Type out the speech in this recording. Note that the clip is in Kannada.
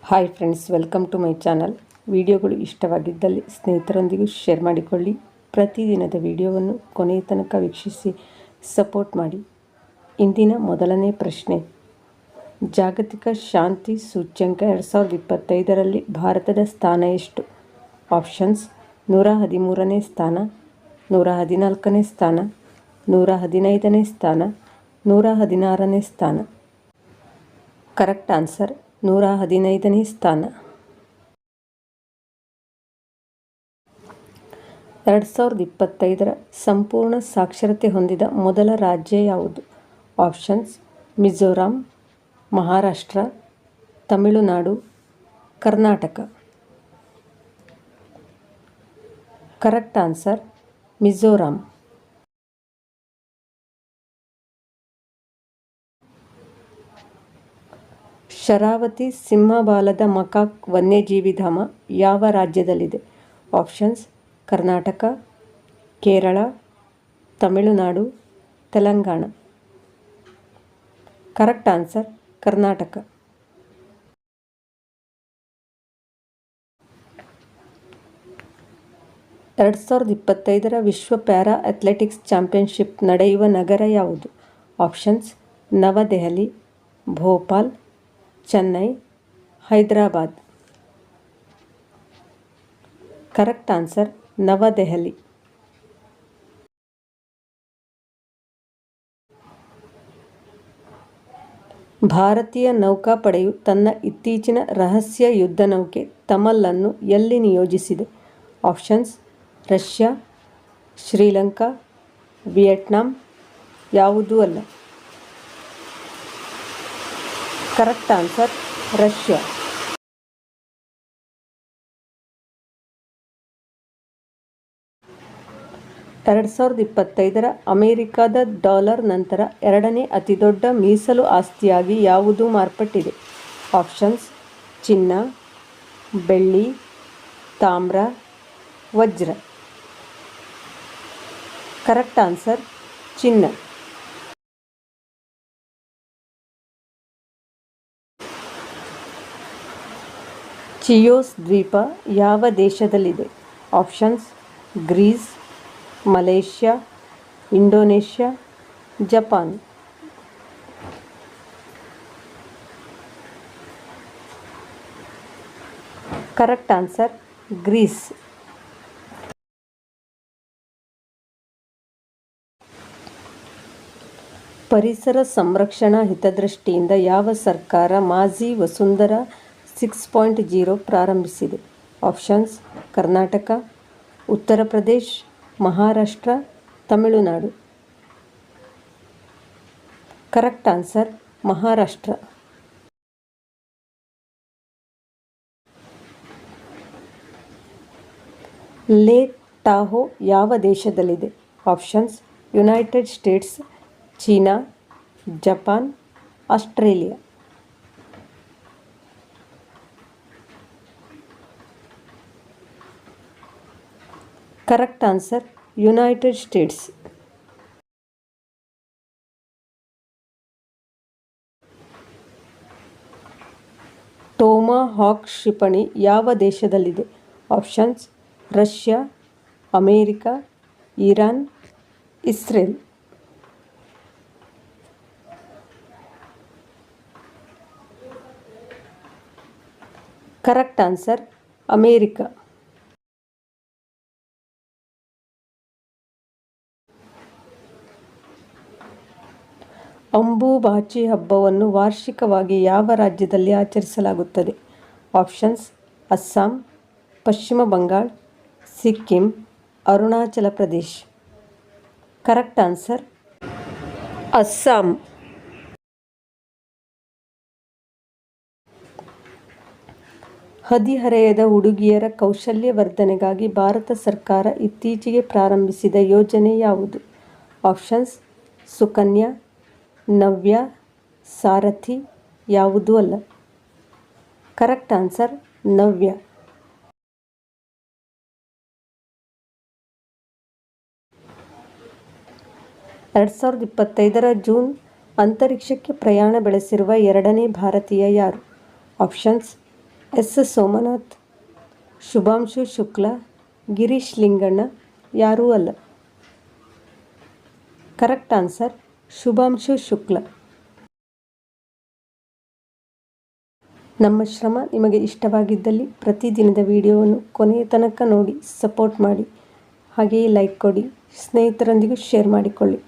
Hi friends, welcome to my channel. ವಿಡಿಯೋಗಳು ಇಷ್ಟವಾಗಿದ್ದಲ್ಲಿ ಸ್ನೇಹಿತರೊಂದಿಗೂ ಶೇರ್ ಮಾಡಿಕೊಳ್ಳಿ. ಪ್ರತಿದಿನದ ವಿಡಿಯೋವನ್ನು ಕೊನೆಯ ತನಕ ವೀಕ್ಷಿಸಿ ಸಪೋರ್ಟ್ ಮಾಡಿ. ಇಂದಿನ ಮೊದಲನೇ ಪ್ರಶ್ನೆ, ಜಾಗತಿಕ ಶಾಂತಿ ಸೂಚ್ಯಂಕ 2025ರಲ್ಲಿ ಭಾರತದ ಸ್ಥಾನ ಎಷ್ಟು? ಆಪ್ಷನ್ಸ್: 113ನೇ ಸ್ಥಾನ, 114ನೇ ಸ್ಥಾನ, 115ನೇ ಸ್ಥಾನ, 116ನೇ ಸ್ಥಾನ. ಕರೆಕ್ಟ್ ಆನ್ಸರ್ 115ನೇ ಸ್ಥಾನ. 2025ರ ಸಂಪೂರ್ಣ ಸಾಕ್ಷರತೆ ಹೊಂದಿದ ಮೊದಲ ರಾಜ್ಯ ಯಾವುದು? Options: Mizoram, Maharashtra, Tamil Nadu, Karnataka. Correct answer Mizoram. Sharavathi ಸಿಂಹಬಾಲದ ಮಕಾಕ್ ವನ್ಯಜೀವಿ ಧಾಮ ಯಾವ ರಾಜ್ಯದಲ್ಲಿದೆ? Options: Karnataka, Kerala, Tamil Nadu, Telangana. Correct answer Karnataka. 2025ರ ವಿಶ್ವ ಪ್ಯಾರಾ ಅಥ್ಲೆಟಿಕ್ಸ್ ಚಾಂಪಿಯನ್ಶಿಪ್ ನಡೆಯುವ ನಗರ ಯಾವುದು? Options: Navadehali, Bhopal, Chennai, Hyderabad. Correct answer Navadehali. ಭಾರತೀಯ ನೌಕಾಪಡೆಯು ತನ್ನ ಇತ್ತೀಚಿನ ರಹಸ್ಯ ಯುದ್ಧ ನೌಕೆ ತಮಲ್-ಅನ್ನು ಎಲ್ಲಿ ನಿಯೋಜಿಸಿದೆ? Options: Russia, Sri Lanka, Vietnam. ಯಾವುದೂ ಅಲ್ಲ. Correct answer Russia. $2025ರ ಅಮೆರಿಕದ ಡಾಲರ್ ನಂತರ ಎರಡನೇ ಅತಿದೊಡ್ಡ ಮೀಸಲು ಆಸ್ತಿಯಾಗಿ ಯಾವುದು ಮಾರ್ಪಟ್ಟಿದೆ? ಆಪ್ಷನ್ಸ್: ಚಿನ್ನ, ಬೆಳ್ಳಿ, ತಾಮ್ರ, ವಜ್ರ. ಕರೆಕ್ಟ್ ಆನ್ಸರ್ ಚಿನ್ನ. ಚಿಯೋಸ್ ದ್ವೀಪ ಯಾವ ದೇಶದಲ್ಲಿದೆ? Options: Greece, Malaysia, Indonesia, Japan. Correct answer Greece. ಪರಿಸರ ಸಂರಕ್ಷಣಾ ಹಿತದೃಷ್ಟಿಯಿಂದ ಯಾವ ಸರ್ಕಾರ ಮಾಝಿ ವಸುಂಧರಾ 6.0 ಪ್ರಾರಂಭಿಸಿದೆ? Options: Karnataka, Uttar Pradesh, Maharashtra, Tamil Nadu. Correct answer Maharashtra. Lake Tahoe ಯಾವ ದೇಶದಲ್ಲಿದೆ? Options: United States, China, Japan, Australia. Correct answer United States. Tomahawk ಕ್ಷಿಪಣಿ ಯಾವ ದೇಶದಲ್ಲಿದೆ? Options: Russia, America, Iran, Israel. Correct answer America. Ambubachi ಹಬ್ಬವನ್ನು ವಾರ್ಷಿಕವಾಗಿ ಯಾವ ರಾಜ್ಯದಲ್ಲಿ ಆಚರಿಸಲಾಗುತ್ತದೆ? Options: Assam, Paschim Bangal, Sikkim, Arunachal Pradesh. Correct answer Assam. ಹದಿಹರೆಯದ ಹುಡುಗಿಯರ ಕೌಶಲ್ಯವರ್ಧನೆಗಾಗಿ ಭಾರತ ಸರ್ಕಾರ ಇತ್ತೀಚೆಗೆ ಪ್ರಾರಂಭಿಸಿದ ಯೋಜನೆ ಯಾವುದು? ಆಪ್ಷನ್ಸ್: ಸುಕನ್ಯಾ, ನವ್ಯ, ಸಾರಥಿ. ಯಾವುದೂ ಅಲ್ಲ. ಕರೆಕ್ಟ್ ಆನ್ಸರ್ ನವ್ಯ. $2025ರ ಜೂನ್ ಅಂತರಿಕ್ಷಕ್ಕೆ ಪ್ರಯಾಣ ಬೆಳೆಸಿರುವ ಎರಡನೇ ಭಾರತೀಯ ಯಾರು? ಆಪ್ಷನ್ಸ್: ಎಸ್ ಸೋಮನಾಥ್, ಶುಭಾಂಶು ಶುಕ್ಲ, ಗಿರೀಶ್ ಲಿಂಗಣ್ಣ ಯಾರೂ ಅಲ್ಲ. ಕರೆಕ್ಟ್ ಆನ್ಸರ್ ಶುಭಾಂಶು ಶುಕ್ಲ. ನಮ್ಮ ಶ್ರಮ ನಿಮಗೆ ಇಷ್ಟವಾಗಿದ್ದಲ್ಲಿ ಪ್ರತಿದಿನದ ವಿಡಿಯೋವನ್ನು ಕೊನೆಯ ತನಕ ನೋಡಿ ಸಪೋರ್ಟ್ ಮಾಡಿ. ಹಾಗೆಯೇ ಲೈಕ್ ಕೊಡಿ, ಸ್ನೇಹಿತರೊಂದಿಗೂ ಶೇರ್ ಮಾಡಿಕೊಳ್ಳಿ.